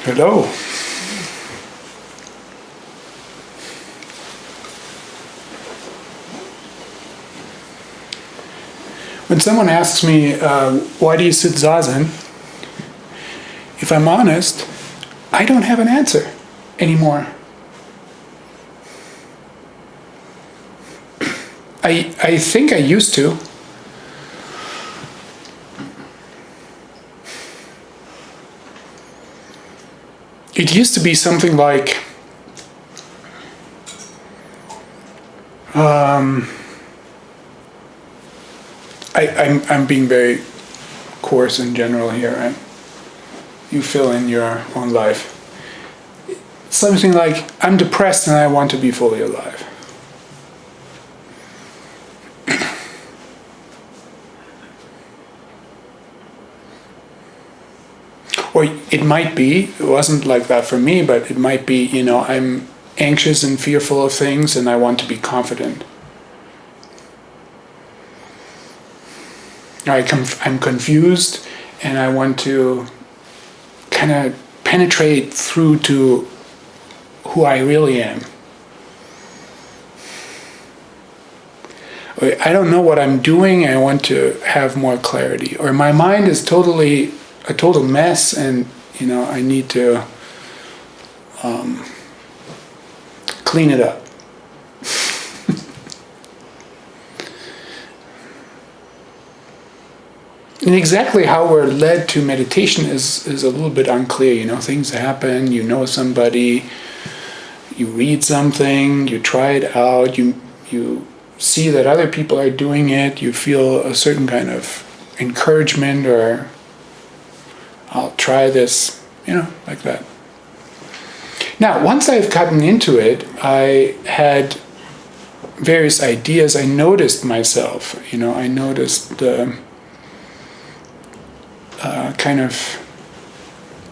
Hello. When someone asks me, why do you sit zazen? If I'm honest, I don't have an answer anymore. I think I used to. It used to be something like, I'm being very coarse in general here, right? You fill in your own life. Something like, I'm depressed and I want to be fully alive. Or it might be, it wasn't like that for me, but it might be, I'm anxious and fearful of things and I want to be confident. I'm confused and I want to kind of penetrate through to who I really am. Or I don't know what I'm doing and I want to have more clarity. Or my mind is a total mess and, I need to clean it up. And exactly how we're led to meditation is a little bit unclear. Things happen, you know somebody, you read something, you try it out, you see that other people are doing it, you feel a certain kind of encouragement or I'll try this, like that. Now, once I've gotten into it, I had various ideas. I noticed myself, I noticed the kind of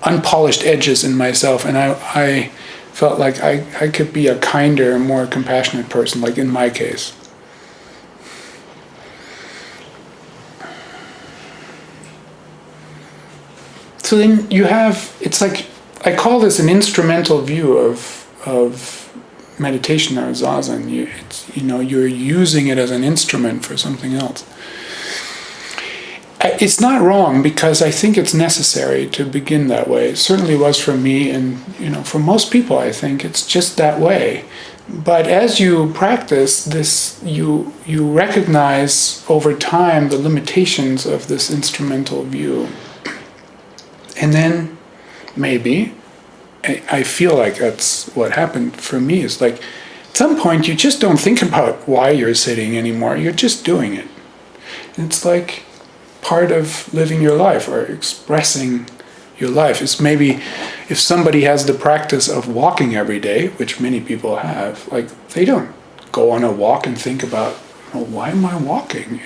unpolished edges in myself, and I felt like I could be a kinder, more compassionate person, like in my case. So then you have, it's like, I call this an instrumental view of meditation or zazen. You're using it as an instrument for something else. It's not wrong because I think it's necessary to begin that way. It certainly was for me and, for most people I think it's just that way. But as you practice this, you recognize over time the limitations of this instrumental view. And then maybe, I feel like that's what happened for me. It's like, at some point you just don't think about why you're sitting anymore. You're just doing it. And it's like part of living your life or expressing your life. It's maybe if somebody has the practice of walking every day, which many people have, like they don't go on a walk and think about, why am I walking?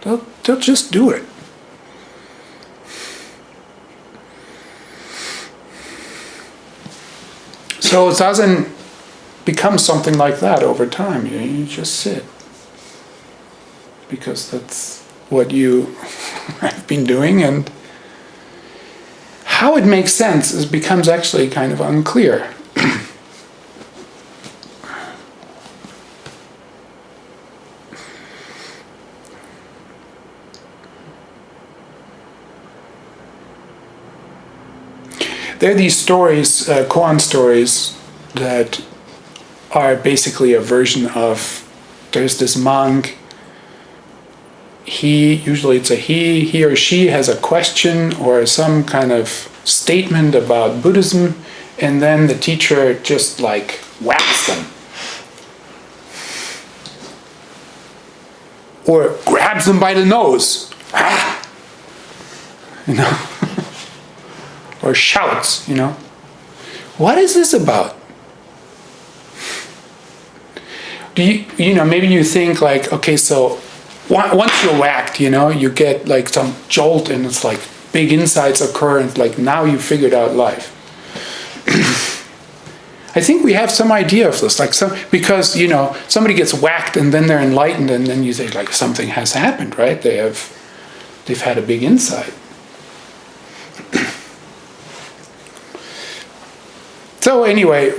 They'll just do it. So zazen becomes something like that over time. You just sit because that's what you have been doing, and how it makes sense becomes actually kind of unclear. There are these stories, koan stories, that are basically a version of, there's this monk, usually it's a he or she has a question or some kind of statement about Buddhism, and then the teacher just like whacks them. Or grabs them by the nose. Or shouts, What is this about? Maybe you think like, okay, so once you're whacked, you get like some jolt and it's like big insights occur and like now you figured out life. I think we have some idea of this, because somebody gets whacked and then they're enlightened and then you think like something has happened, right? They've had a big insight. So anyway,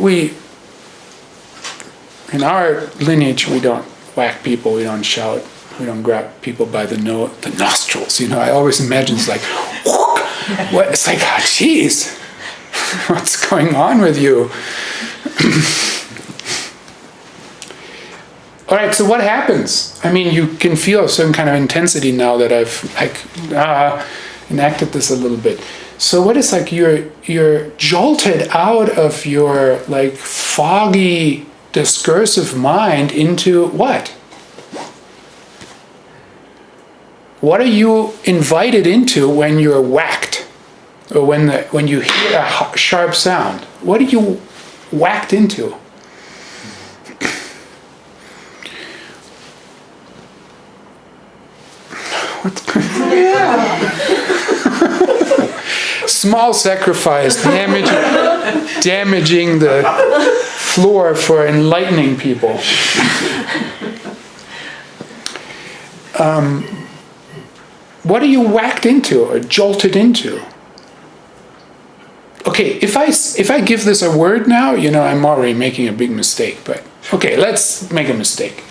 in our lineage, we don't whack people, we don't shout, we don't grab people by the nostrils. I always imagine it's like, what? It's like, oh, geez, what's going on with you? All right, so what happens? I mean, you can feel a certain kind of intensity now that I've enacted this a little bit. So what is like you're jolted out of your like foggy discursive mind into what? What are you invited into when you're whacked, or when you hear a sharp sound? What are you whacked into? Small sacrifice, damaging the floor for enlightening people. What are you whacked into or jolted into? Okay, if I give this a word now, I'm already making a big mistake. But okay, let's make a mistake.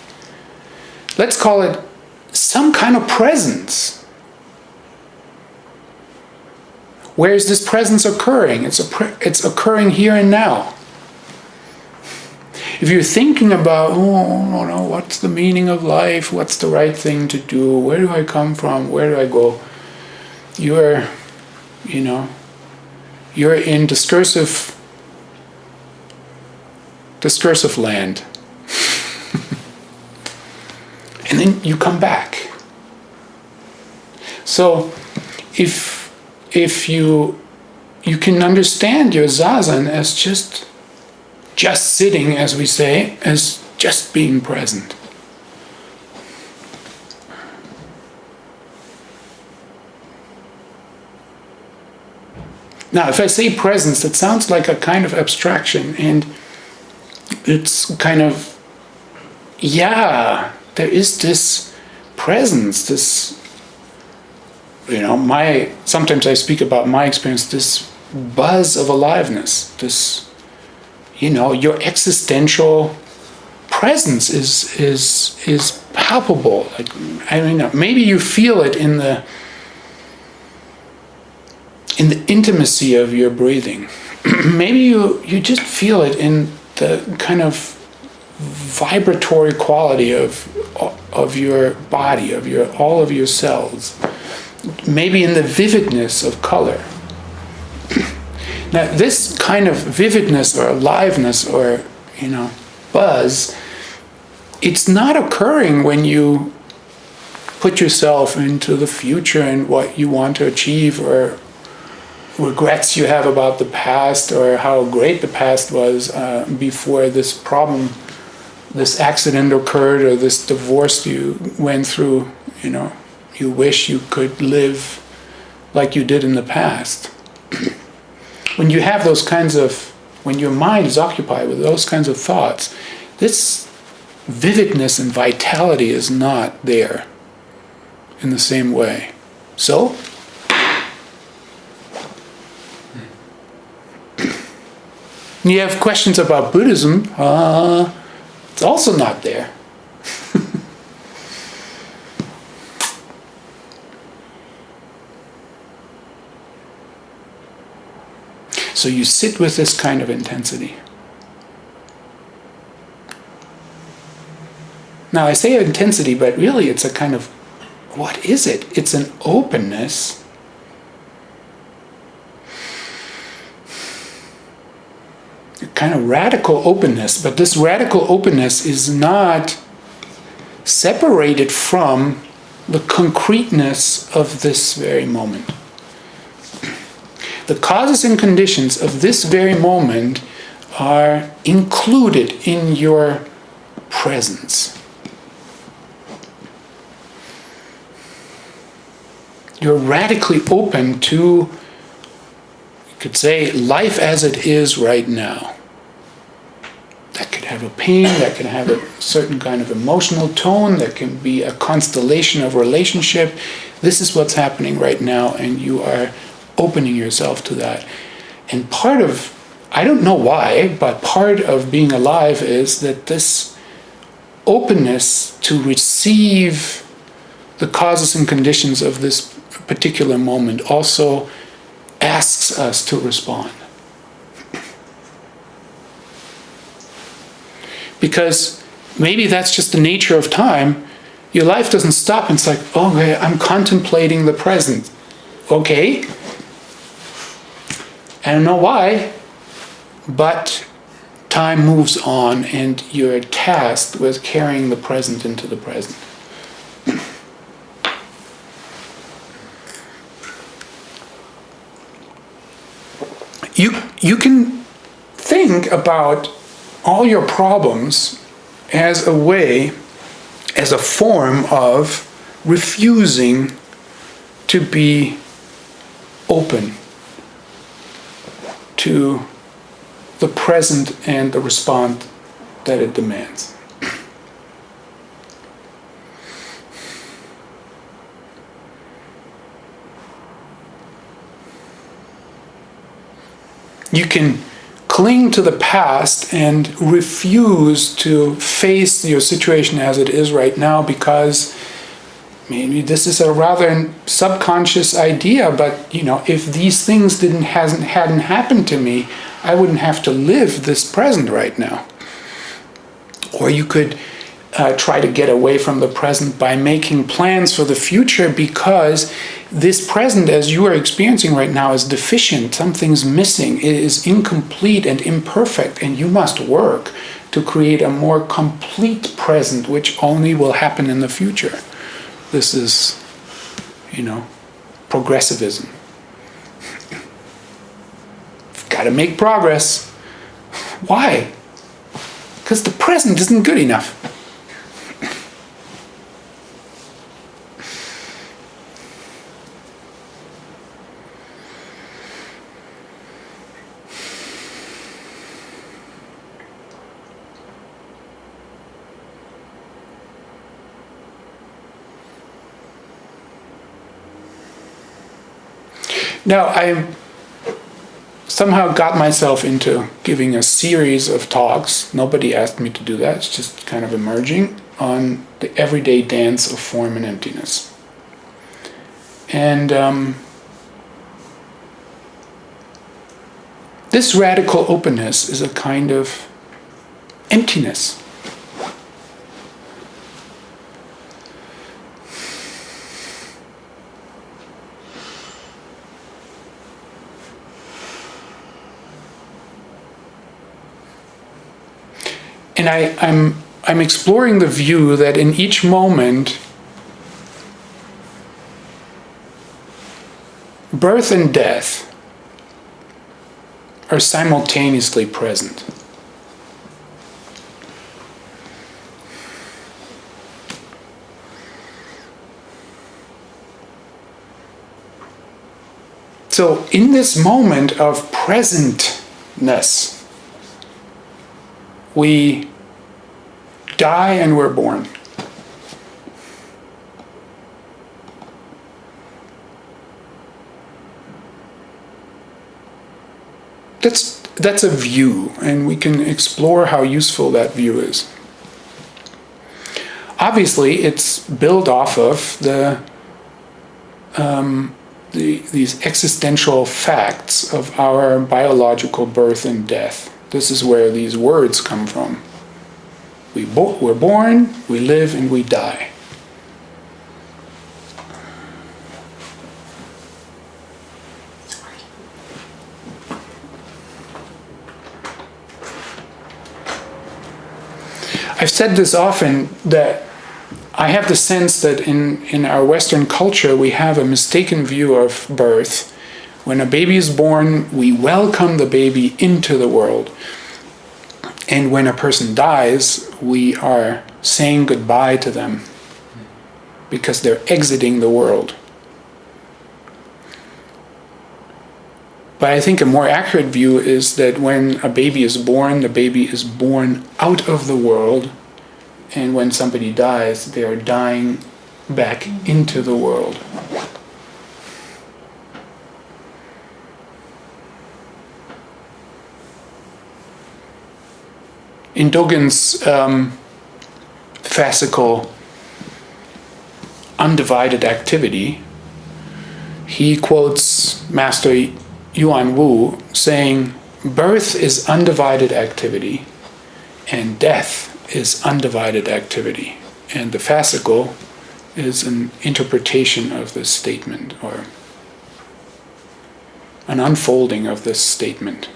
Let's call it some kind of presence. Where is this presence occurring? It's occurring here and now. If you're thinking about, what's the meaning of life? What's the right thing to do? Where do I come from? Where do I go? You're in discursive land. And then you come back. So if you can understand your zazen as just sitting, as we say, as just being present. Now, if I say presence, it sounds like a kind of abstraction, and it's kind of, there is this presence, this, sometimes I speak about my experience, this buzz of aliveness, this, your existential presence is palpable. Like, maybe you feel it in the intimacy of your breathing. Maybe you just feel it in the kind of vibratory quality of your body, of all of your cells. Maybe in the vividness of color. Now, this kind of vividness or aliveness or, buzz, it's not occurring when you put yourself into the future and what you want to achieve, or regrets you have about the past, or how great the past was before this problem, this accident occurred, or this divorce you went through. You wish you could live like you did in the past. When you have those kinds of, when your mind is occupied with those kinds of thoughts, this vividness and vitality is not there in the same way. So, you have questions about Buddhism, it's also not there. So you sit with this kind of intensity. Now I say intensity, but really it's a kind of, what is it? It's an openness. A kind of radical openness, but this radical openness is not separated from the concreteness of this very moment. The causes and conditions of this very moment are included in your presence. You're radically open to, you could say, life as it is right now. That could have a pain, that can have a certain kind of emotional tone, that can be a constellation of relationship. This is what's happening right now, and you are opening yourself to that. And part of I don't know why, but part of being alive is that this openness to receive the causes and conditions of this particular moment also asks us to respond. Because maybe that's just the nature of time. Your life doesn't stop and it's like, okay, I'm contemplating the present. Okay. I don't know why, but time moves on and you're tasked with carrying the present into the present. You can think about all your problems as a way, as a form of refusing to be open to the present and the response that it demands. You can cling to the past and refuse to face your situation as it is right now because maybe this is a rather subconscious idea, but if these things hadn't happened to me, I wouldn't have to live this present right now. Or you could try to get away from the present by making plans for the future because this present, as you are experiencing right now, is deficient. Something's missing. It is incomplete and imperfect, and you must work to create a more complete present, which only will happen in the future. This is, progressivism. You've got to make progress. Why? Because the present isn't good enough. Now, I somehow got myself into giving a series of talks. Nobody asked me to do that. It's just kind of emerging on the everyday dance of form and emptiness. And this radical openness is a kind of emptiness. And I'm exploring the view that in each moment, birth and death are simultaneously present. So in this moment of presentness, we die and we're born. That's a view, and we can explore how useful that view is. Obviously, it's built off of these existential facts of our biological birth and death. This is where these words come from. We're born, we live, and we die. I've said this often, that I have the sense that in our Western culture we have a mistaken view of birth. When a baby is born, we welcome the baby into the world. And when a person dies, we are saying goodbye to them because they're exiting the world. But I think a more accurate view is that when a baby is born, the baby is born out of the world. And when somebody dies, they are dying back into the world. in Dogen's fascicle Undivided Activity, he quotes Master Yuan Wu saying, "Birth is undivided activity, and death is undivided activity." And the fascicle is an interpretation of this statement, or an unfolding of this statement.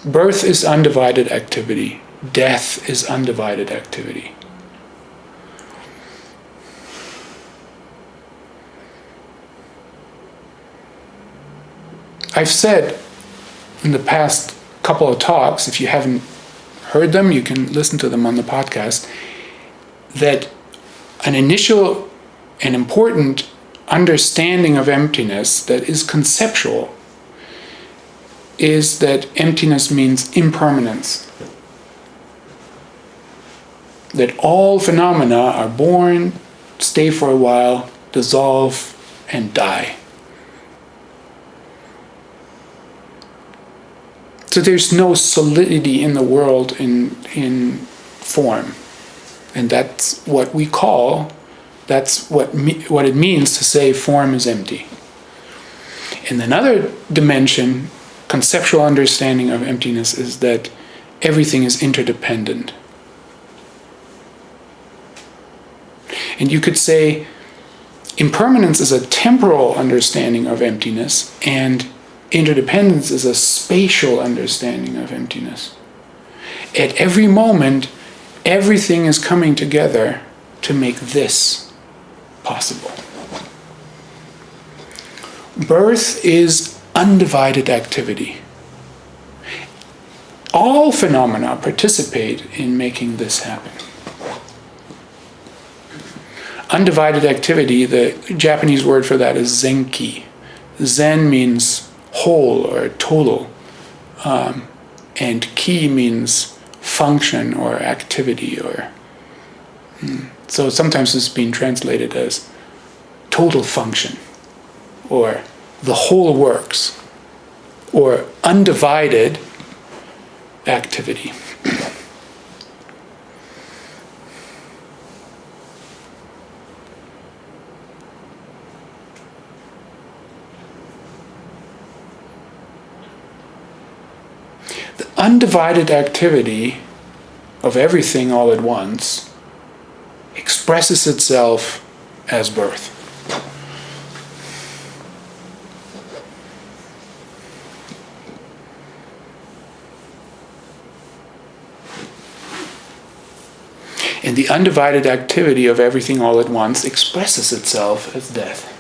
Birth is undivided activity. Death is undivided activity. I've said in the past couple of talks, if you haven't heard them, you can listen to them on the podcast, that an initial and important understanding of emptiness that is conceptual is that emptiness means impermanence. That all phenomena are born, stay for a while, dissolve, and die. So there's no solidity in the world in form. And that's what we call, that's what it means to say form is empty. In another dimension, conceptual understanding of emptiness is that everything is interdependent. And you could say impermanence is a temporal understanding of emptiness, and interdependence is a spatial understanding of emptiness. At every moment, everything is coming together to make this possible. Birth is undivided activity. All phenomena participate in making this happen. Undivided activity, the Japanese word for that is Zenki. Zen means whole or total, and ki means function or activity, or so sometimes it's been translated as total function, or the whole works, or undivided activity. The undivided activity of everything all at once expresses itself as birth. And the undivided activity of everything all at once expresses itself as death.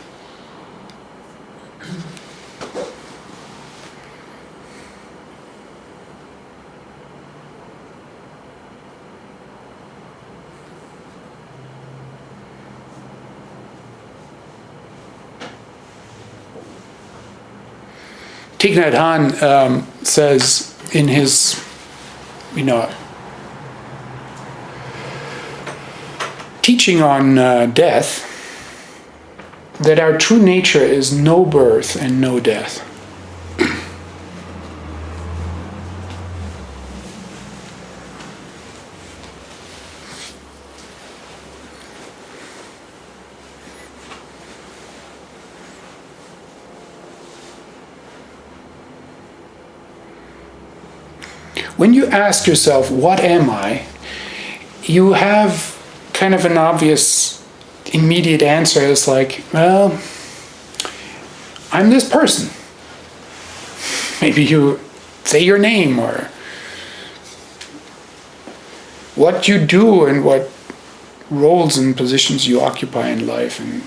Thich Nhat Hanh says in his, teaching on death, that our true nature is no birth and no death. When you ask yourself, what am I? You have kind of an obvious, immediate answer. It's like, well, I'm this person. Maybe you say your name, or what you do and what roles and positions you occupy in life, and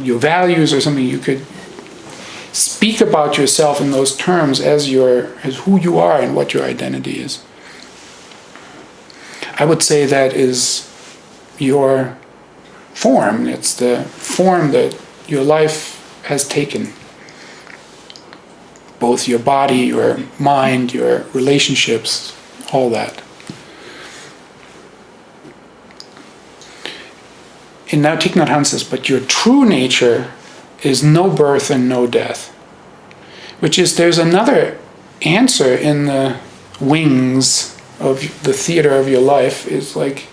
your values or something. You could speak about yourself in those terms as who you are and what your identity is. I would say that is your form. It's the form that your life has taken. Both your body, your mind, your relationships, all that. And now Thich Nhat Hanh says, but your true nature is no birth and no death. which is there's another answer in the wings of the theater of your life. Is like,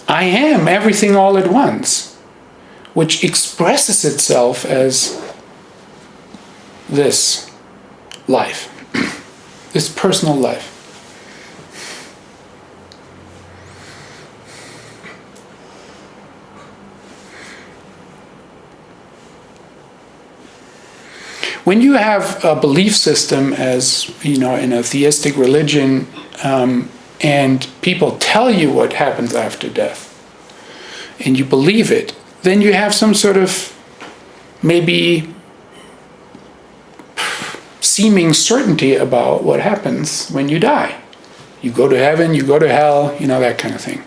I am everything all at once, which expresses itself as this life, this personal life. When you have a belief system, as in a theistic religion, and people tell you what happens after death, and you believe it, then you have some sort of maybe seeming certainty about what happens when you die. You go to heaven, you go to hell, that kind of thing.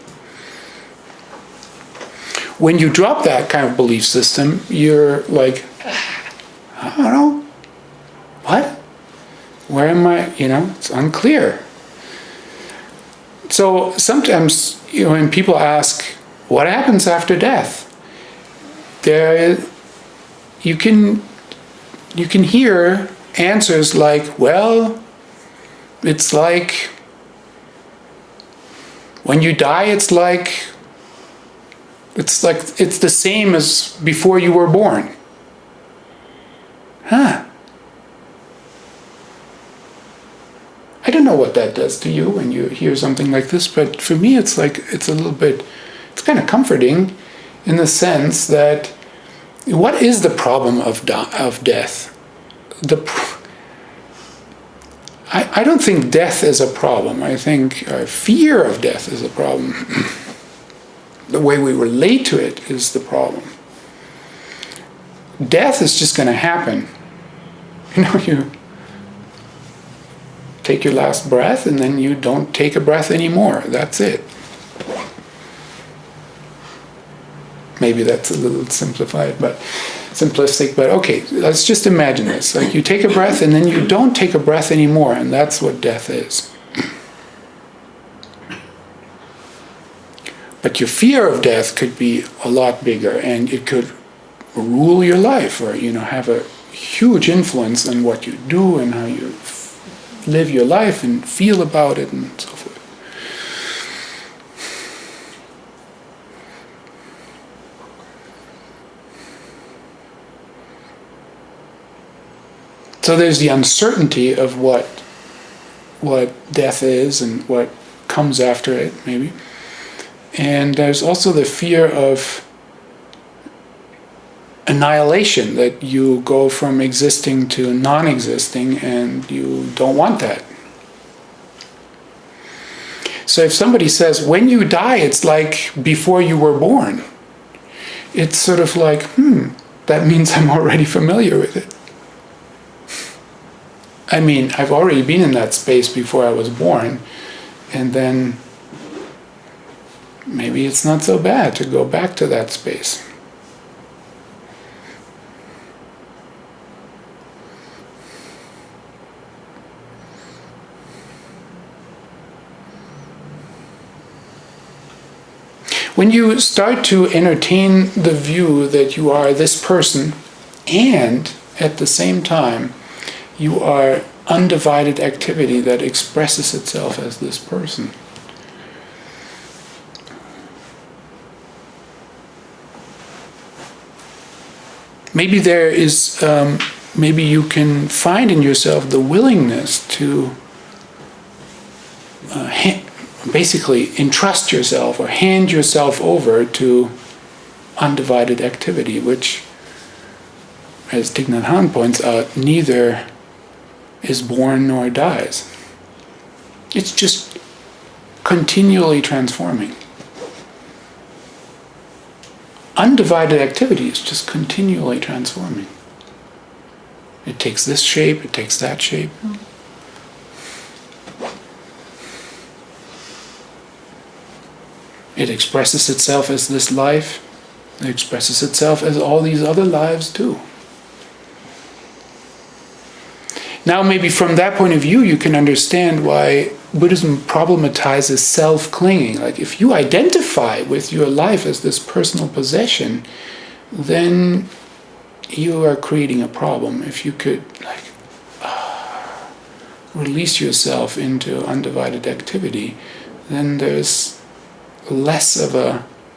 When you drop that kind of belief system, you're like, I don't know. What? Where am I? It's unclear. So sometimes, when people ask, what happens after death? You can hear answers like, well, it's like, when you die, it's the same as before you were born. Huh. I don't know what that does to you when you hear something like this, but for me it's kind of comforting in the sense that, what is the problem of death? I don't think death is a problem. I think our fear of death is a problem. The way we relate to it is the problem. Death is just going to happen. You take your last breath and then you don't take a breath anymore. That's it. Maybe that's a little simplistic, but okay, let's just imagine this. Like, you take a breath and then you don't take a breath anymore, and that's what death is. But your fear of death could be a lot bigger, and it could rule your life, or have a huge influence on what you do and how you live your life and feel about it and so forth. So there's the uncertainty of what death is and what comes after it, maybe. And there's also the fear of annihilation, that you go from existing to non-existing, and you don't want that. So if somebody says, when you die, it's like before you were born, it's sort of like, that means I'm already familiar with it. I mean, I've already been in that space before I was born, and then maybe it's not so bad to go back to that space. When you start to entertain the view that you are this person, and at the same time you are undivided activity that expresses itself as this person, maybe there is, maybe you can find in yourself the willingness to basically entrust yourself or hand yourself over to undivided activity, which, as Thich Nhat Hanh points out, neither is born nor dies. It's just continually transforming. Undivided activity is just continually transforming. It takes this shape, it takes that shape. It expresses itself as this life. It expresses itself as all these other lives too. Now, maybe from that point of view, you can understand why Buddhism problematizes self-clinging. Like, if you identify with your life as this personal possession, then you are creating a problem. If you could release yourself into undivided activity, then there's less of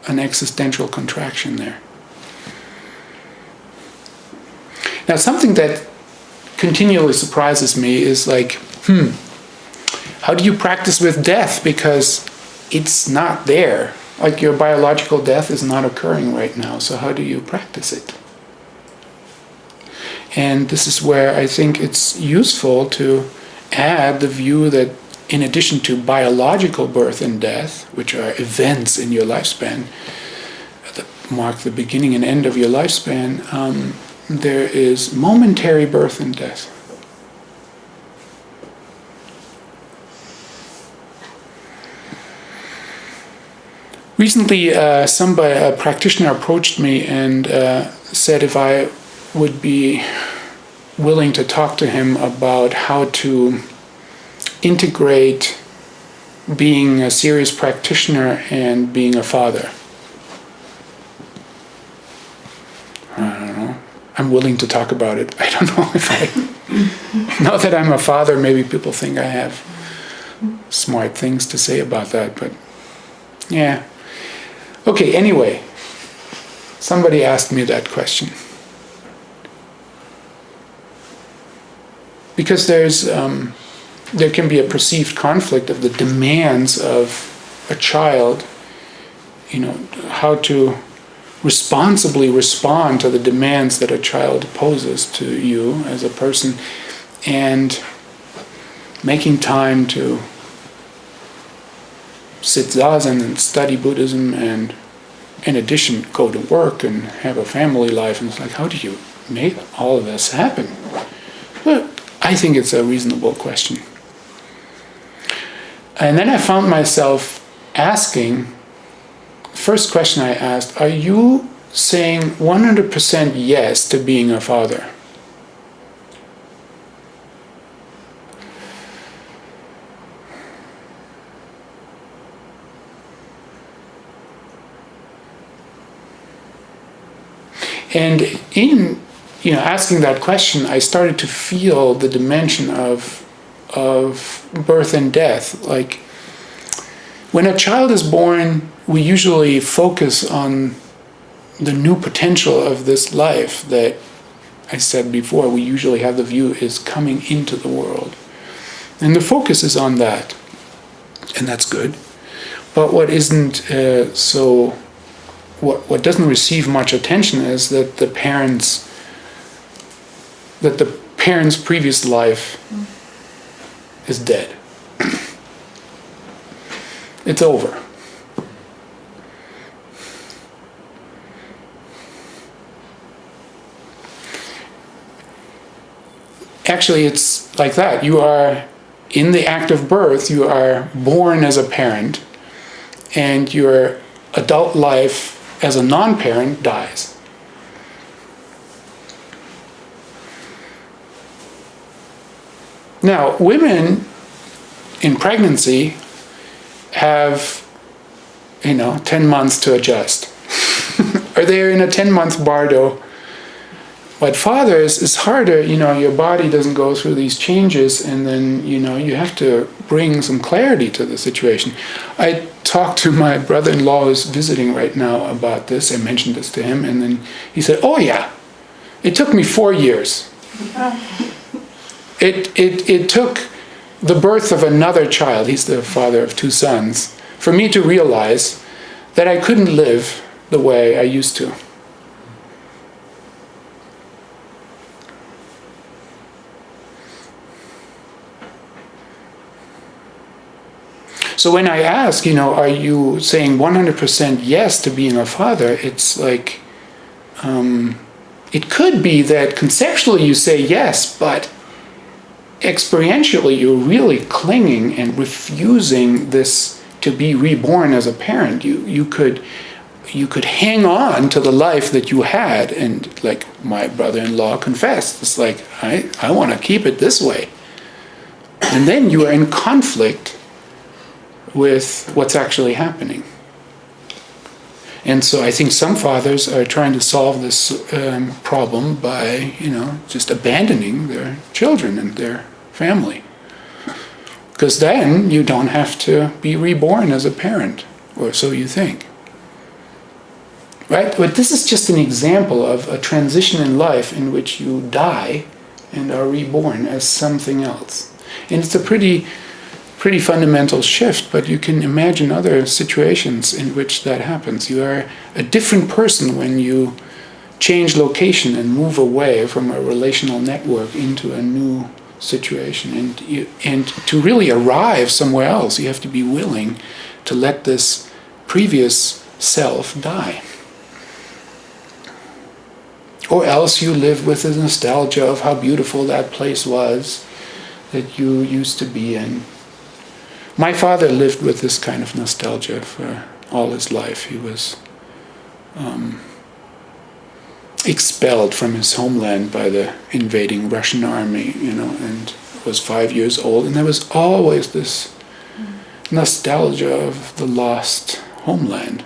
an existential contraction there. Now, something that continually surprises me is like, how do you practice with death? Because it's not there. Like your biological death is not occurring right now, so how do you practice it? And this is where I think it's useful to add the view that in addition to biological birth and death, which are events in your lifespan that mark the beginning and end of your lifespan, there is momentary birth and death. Recently, a practitioner approached me and said if I would be willing to talk to him about how to integrate being a serious practitioner and being a father. I don't know. I'm willing to talk about it. I don't know if I... Now that I'm a father, maybe people think I have smart things to say about that, but yeah. Okay, anyway, somebody asked me that question. Because there can be a perceived conflict of the demands of a child, how to responsibly respond to the demands that a child poses to you as a person, and making time to sit zazen and study Buddhism and in addition go to work and have a family life. And it's like, how do you make all of this happen? Well, I think it's a reasonable question. And then I found myself asking, first question I asked, are you saying 100% yes to being a father? And in asking that question, I started to feel the dimension of birth and death. Like, when a child is born, we usually focus on the new potential of this life that I said before, we usually have the view is coming into the world. And the focus is on that. And that's good. But what isn't what doesn't receive much attention is that the parents' previous life is dead. It's over. Actually, it's like that. You are in the act of birth, you are born as a parent, and your adult life as a non-parent dies. Now, women in pregnancy have, 10 months to adjust. Or they're in a 10-month bardo. But fathers, it's harder, your body doesn't go through these changes, and then, you have to bring some clarity to the situation. I talked to my brother-in-law who's visiting right now about this. I mentioned this to him, and then he said, oh yeah, it took me 4 years. It took the birth of another child, he's the father of 2 sons, for me to realize that I couldn't live the way I used to. So when I ask, are you saying 100% yes to being a father, it's like, it could be that conceptually you say yes, but experientially you're really clinging and refusing this to be reborn as a parent. You could hang on to the life that you had, and like my brother-in-law confessed, it's like, I want to keep it this way. And then you are in conflict with what's actually happening. And so I think some fathers are trying to solve this problem by, just abandoning their children and their family. Because then you don't have to be reborn as a parent, or so you think. Right? But this is just an example of a transition in life in which you die and are reborn as something else. And it's a pretty fundamental shift, but you can imagine other situations in which that happens. You are a different person when you change location and move away from a relational network into a new situation. And to really arrive somewhere else, you have to be willing to let this previous self die. Or else you live with the nostalgia of how beautiful that place was that you used to be in. My father lived with this kind of nostalgia for all his life. He was expelled from his homeland by the invading Russian army, and was 5 years old. And there was always this nostalgia of the lost homeland.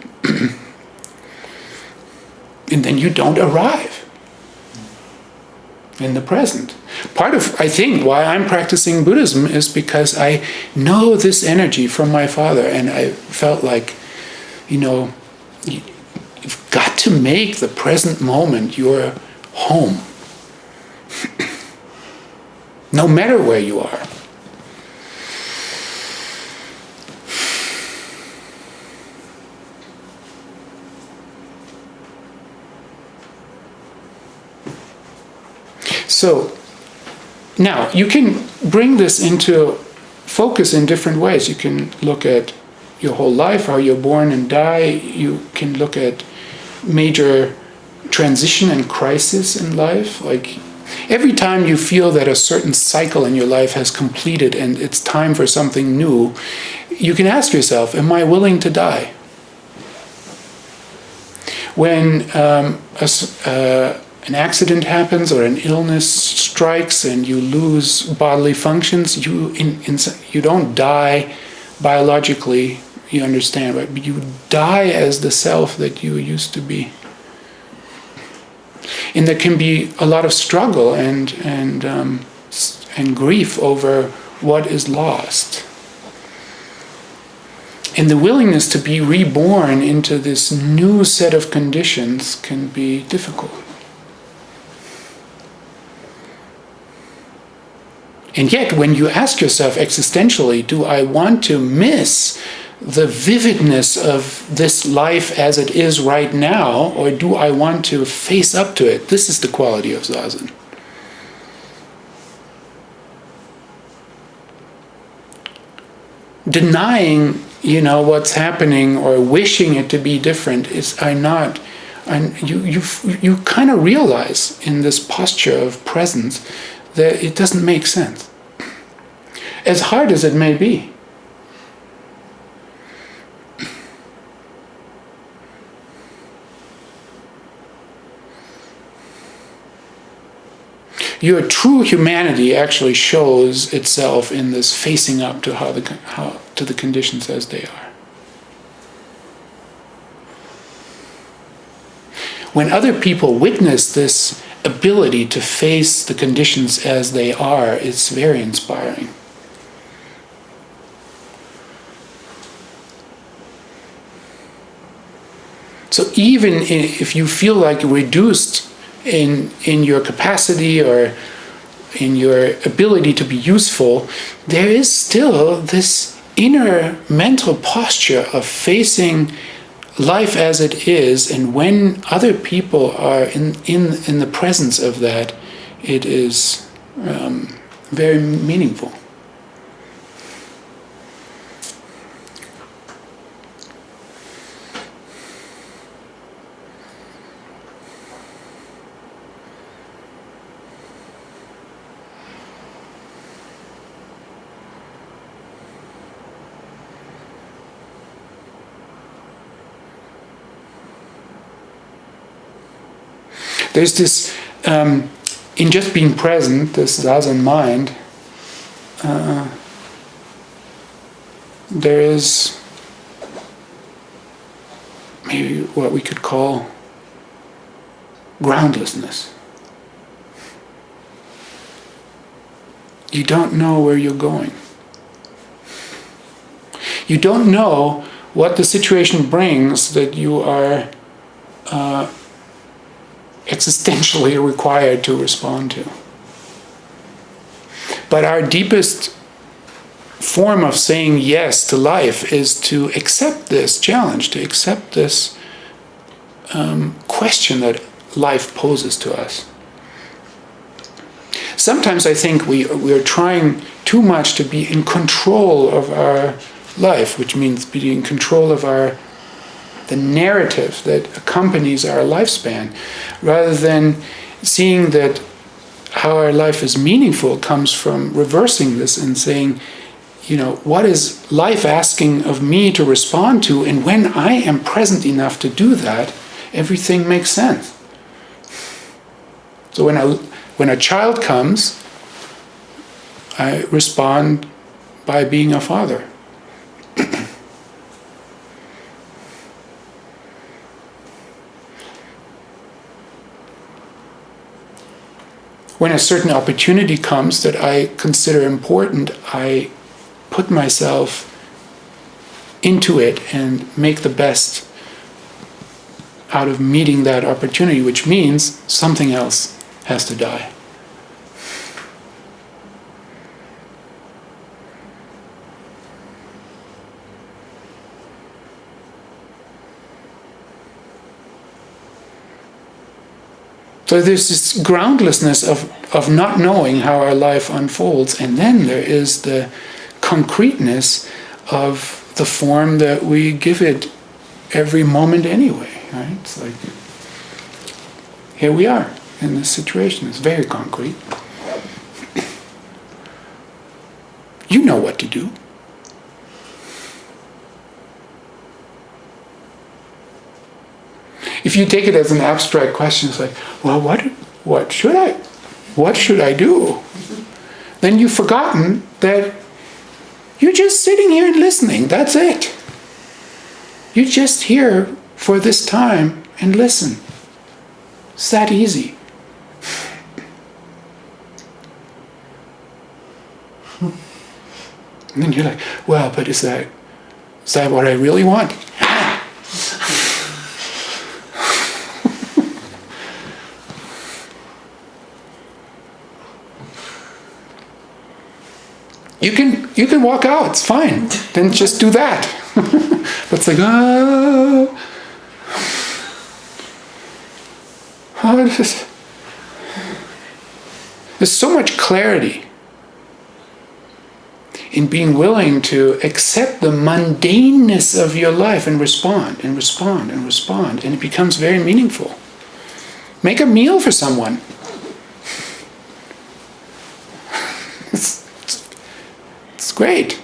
And then you don't arrive in the present. Part of, I think, why I'm practicing Buddhism is because I know this energy from my father, and I felt like, you've got to make the present moment your home. No matter where you are. So, now, you can bring this into focus in different ways. You can look at your whole life, how you're born and die. You can look at major transition and crisis in life. Like, every time you feel that a certain cycle in your life has completed and it's time for something new, you can ask yourself, am I willing to die? When an accident happens or an illness strikes and you lose bodily functions, you don't die biologically, you understand, right? But you die as the self that you used to be. And there can be a lot of struggle and grief over what is lost. And the willingness to be reborn into this new set of conditions can be difficult. And yet, when you ask yourself existentially, do I want to miss the vividness of this life as it is right now, or do I want to face up to it? This is the quality of Zazen. Denying, what's happening or wishing it to be different you kind of realize in this posture of presence that it doesn't make sense, as hard as it may be. Your true humanity actually shows itself in this facing up to to the conditions as they are. When other people witness this ability to face the conditions as they are, it's very inspiring. So even if you feel like reduced in your capacity or in your ability to be useful, there is still this inner mental posture of facing life as it is, and when other people are in the presence of that, it is very meaningful. There's this, in just being present, this Zen Mind, there is maybe what we could call groundlessness. You don't know where you're going. You don't know what the situation brings that you are existentially required to respond to. But our deepest form of saying yes to life is to accept this challenge, to accept this question that life poses to us. Sometimes I think we're trying too much to be in control of our life, which means being in control of the narrative that accompanies our lifespan, rather than seeing that how our life is meaningful comes from reversing this and saying, what is life asking of me to respond to? And when I am present enough to do that, everything makes sense. So when a child comes, I respond by being a father. When a certain opportunity comes that I consider important, I put myself into it and make the best out of meeting that opportunity, which means something else has to die. So there's this groundlessness of not knowing how our life unfolds, and then there is the concreteness of the form that we give it every moment anyway, right? It's like, here we are in this situation. It's very concrete. You know what to do. If you take it as an abstract question, it's like, well, what should I do? Then you've forgotten that you're just sitting here and listening. That's it. You're just here for this time and listen. It's that easy. And then you're like, well, but is that what I really want? You can walk out, it's fine. Then just do that. But it's like, there's so much clarity in being willing to accept the mundaneness of your life and respond and respond and respond, and it becomes very meaningful. Make a meal for someone. It's great.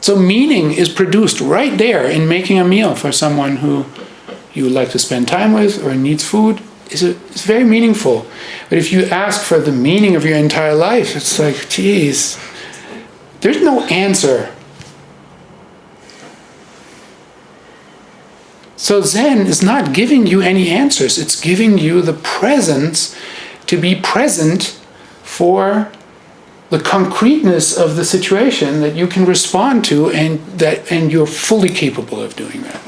So meaning is produced right there in making a meal for someone who you would like to spend time with or needs food. It's very meaningful. But if you ask for the meaning of your entire life, it's like, geez, there's no answer. So Zen is not giving you any answers. It's giving you the presence to be present for the concreteness of the situation that you can respond to, and you're fully capable of doing that.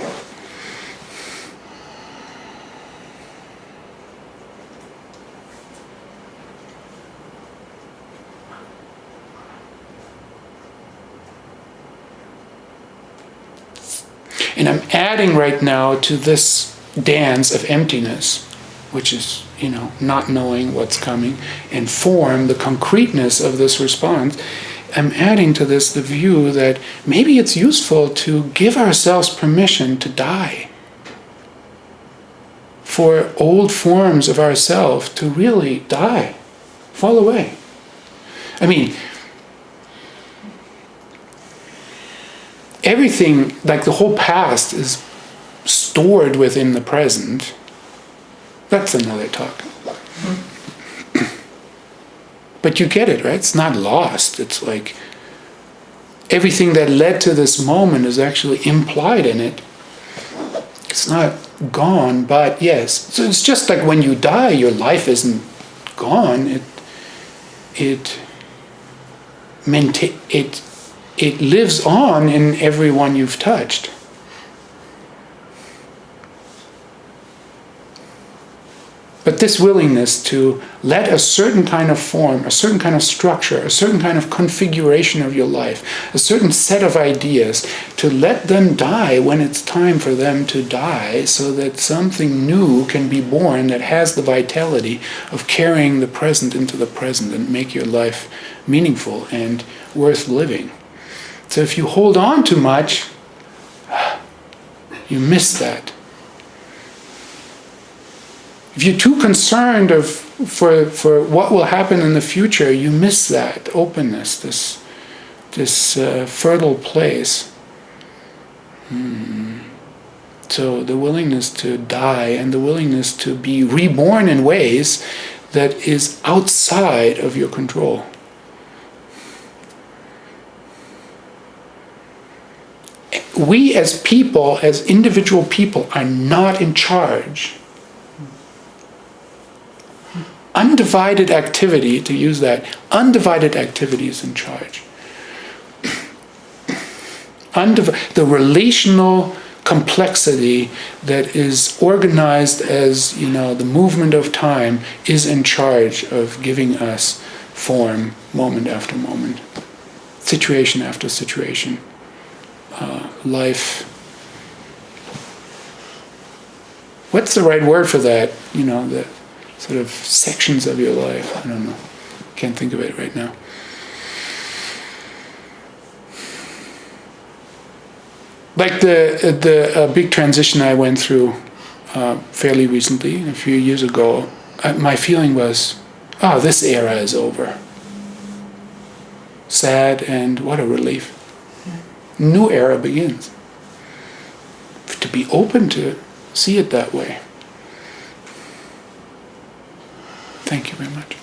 And I'm adding right now to this dance of emptiness, which is, not knowing what's coming, and form, the concreteness of this response. I'm adding to this the view that maybe it's useful to give ourselves permission to die, for old forms of ourselves to really die, fall away. I mean, everything, like the whole past, is stored within the present. That's another talk. But you get it, right? It's not lost. It's like everything that led to this moment is actually implied in it. It's not gone, but yes. So it's just like when you die, your life isn't gone. It lives on in everyone you've touched. But this willingness to let a certain kind of form, a certain kind of structure, a certain kind of configuration of your life, a certain set of ideas, to let them die when it's time for them to die, so that something new can be born that has the vitality of carrying the present into the present and make your life meaningful and worth living. So if you hold on too much, you miss that. If you're too concerned for what will happen in the future, you miss that openness, this fertile place. So the willingness to die and the willingness to be reborn in ways that is outside of your control. We as people, as individual people, are not in charge. Undivided activity, to use that, undivided activity is in charge. The relational complexity that is organized as, the movement of time is in charge of giving us form moment after moment, situation after situation, life. What's the right word for that? The sort of sections of your life. I don't know. Can't think of it right now. Like the big transition I went through fairly recently, a few years ago, my feeling was, this era is over. Sad, and what a relief. New era begins. To be open to see it that way. Thank you very much.